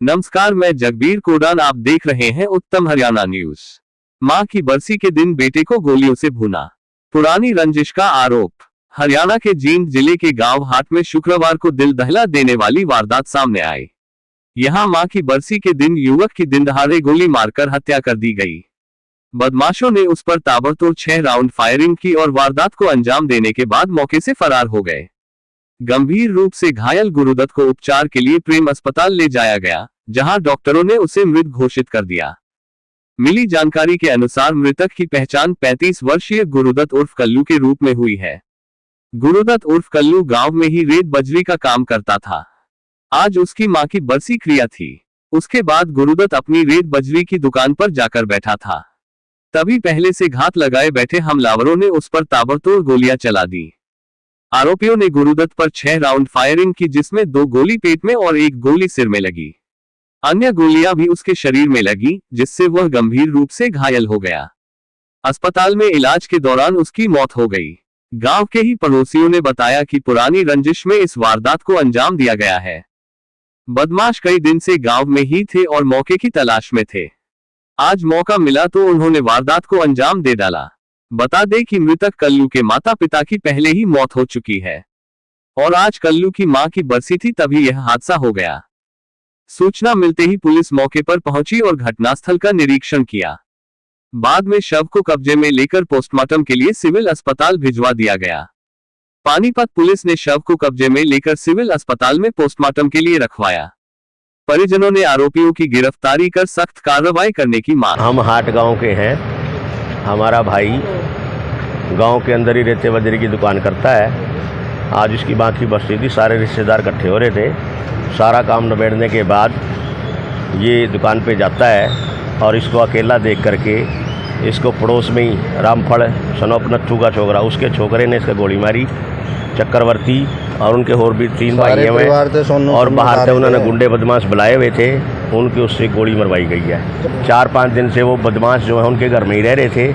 नमस्कार, मैं जगबीर कोडान। आप देख रहे हैं उत्तम हरियाणा न्यूज। मां की बरसी के दिन बेटे को गोलियों से भूना, पुरानी रंजिश का आरोप। हरियाणा के जींद जिले के गांव हाट में शुक्रवार को दिल दहला देने वाली वारदात सामने आई। यहां मां की बरसी के दिन युवक की दिन दहाड़े गोली मारकर हत्या कर दी गई। बदमाशों ने उस पर ताबड़तोड़ 6 राउंड फायरिंग की और वारदात को अंजाम देने के बाद मौके से फरार हो गए। गंभीर रूप से घायल गुरुदत्त को उपचार के लिए प्रेम अस्पताल ले जाया गया, जहां डॉक्टरों ने उसे मृत घोषित कर दिया। मिली जानकारी के अनुसार मृतक की पहचान 35 वर्षीय गुरुदत्त उर्फ कल्लू के रूप में हुई है। गुरुदत्त उर्फ कल्लू गांव में ही रेत बजरी का काम करता था। आज उसकी मां की बरसी क्रिया थी। उसके बाद गुरुदत्त अपनी रेत बजरी की दुकान पर जाकर बैठा था। तभी पहले से घात लगाए बैठे हमलावरों ने उस पर ताबड़तोड़ गोलियां चला दी। आरोपियों ने गुरुदत्त पर 6 राउंड फायरिंग की, जिसमें 2 गोली पेट में और 1 गोली सिर में लगी। अन्य गोलियां भी उसके शरीर में लगी, जिससे वह गंभीर रूप से घायल हो गया। अस्पताल में इलाज के दौरान उसकी मौत हो गई। गांव के ही पड़ोसियों ने बताया कि पुरानी रंजिश में इस वारदात को अंजाम दिया गया है। बदमाश कई दिन से गांव में ही थे और मौके की तलाश में थे। आज मौका मिला तो उन्होंने वारदात को अंजाम दे डाला। बता दें कि मृतक कल्लू के माता पिता की पहले ही मौत हो चुकी है और आज कल्लू की मां की बरसी थी, तभी यह हादसा हो गया। सूचना मिलते ही पुलिस मौके पर पहुंची और घटनास्थल का निरीक्षण किया। बाद में शव को कब्जे में लेकर पोस्टमार्टम के लिए सिविल अस्पताल भिजवा दिया गया। पानीपत पुलिस ने शव को कब्जे में लेकर सिविल अस्पताल में पोस्टमार्टम के लिए रखवाया। परिजनों ने आरोपियों की गिरफ्तारी कर सख्त कार्रवाई करने की मांग। हम हाट गांव के हैं। हमारा भाई गांव के अंदर ही रेते बजरी की दुकान करता है। आज इसकी बाकी बस्ती थी, सारे रिश्तेदार इकट्ठे हो रहे थे। सारा काम निबेड़ने के बाद ये दुकान पे जाता है और इसको अकेला देख करके इसको पड़ोस में ही रामफल सनोप नत्थू का छोकरा, उसके छोकरे ने इसका गोली मारी। चक्रवर्ती और उनके और भी 3 भाई हैं और बाहर से उन्होंने गुंडे बदमाश बुलाए हुए थे, उनकी उससे गोली मरवाई गई है। 4-5 दिन से वो बदमाश जो है उनके घर में ही रह रहे थे।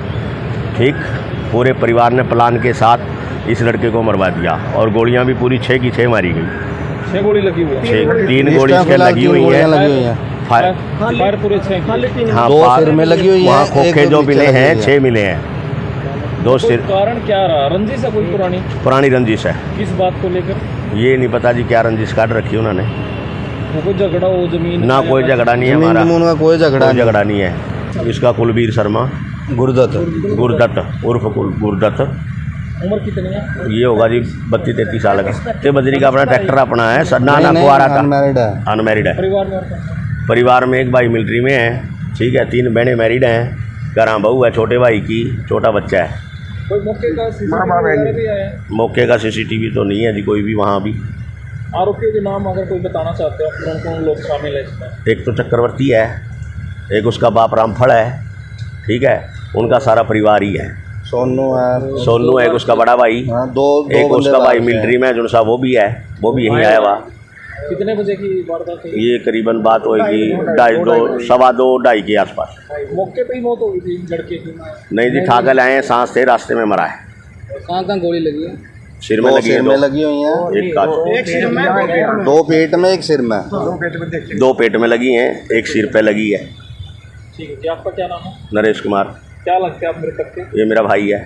ठीक, पूरे परिवार ने प्लान के साथ इस लड़के को मरवा दिया और गोलियां भी पूरी 6 की 6 मारी गई। 6 गोली लगी हुई है। 3 गोली इसके लगी हुई है। फायर पूरे 6। हाँ, 2 सिर में लगी हुई है। वहाँ खोखे जो मिले हैं 6 मिले हैं। 2 सिर। कारण क्या रहा? रंजिश है कोई पुरानी रंजिश है। किस बात को लेकर? ये नहीं पता जी क्या रंजिश काट रखी उन्होंने। कोई झगड़ा हो जमीन ना? कोई झगड़ा नहीं है हमारा। का कोई झगड़ा नहीं है। इसका कुलबीर शर्मा गुरुदत्त उर्फ गुरुदत्त। उम्र कितनी है? ये होगा जी 32-33 साल का। ते बजरी का अपना ट्रैक्टर अपना है। ना कुआरा था, अनमैरिड है। परिवार में एक भाई मिलिट्री में है। ठीक है, 3 बहनें मैरिड हैं। घरा बहू है, छोटे भाई की छोटा बच्चा है। कोई मौके का सीसीटीवी तो नहीं है जी कोई भी वहाँ भी। आरोपियों के नाम अगर कोई बताना चाहते हो, कौन-कौन लोग शामिल है इसमें? एक तो चक्रवर्ती है, एक उसका बाप रामफल है। ठीक है, उनका सारा परिवार ही है। सोनू है एक उसका बड़ा भाई। एक उसका भाई मिलिट्री में जो सा वो भी है, वो भी यहीं आया हुआ। कितने बजे की वारदात है? ये करीबन बात होगी 2:30 सवा 2:30 के आसपास। मौके पे ही मौत हो गई थी लड़के की? नहीं जी, ठाकर लाए हैं, सांस से रास्ते में मरा है। कहाँ गोली लगी है? सिर में लगी हुई है। एक सिर में, 2 पेट में, 1 सिर में। 2 पेट में लगी हैं, 1 सिर पे लगी है। ठीक है, आपका क्या नाम है? नरेश कुमार। क्या लगता है आप मृतक के? ये मेरा भाई है।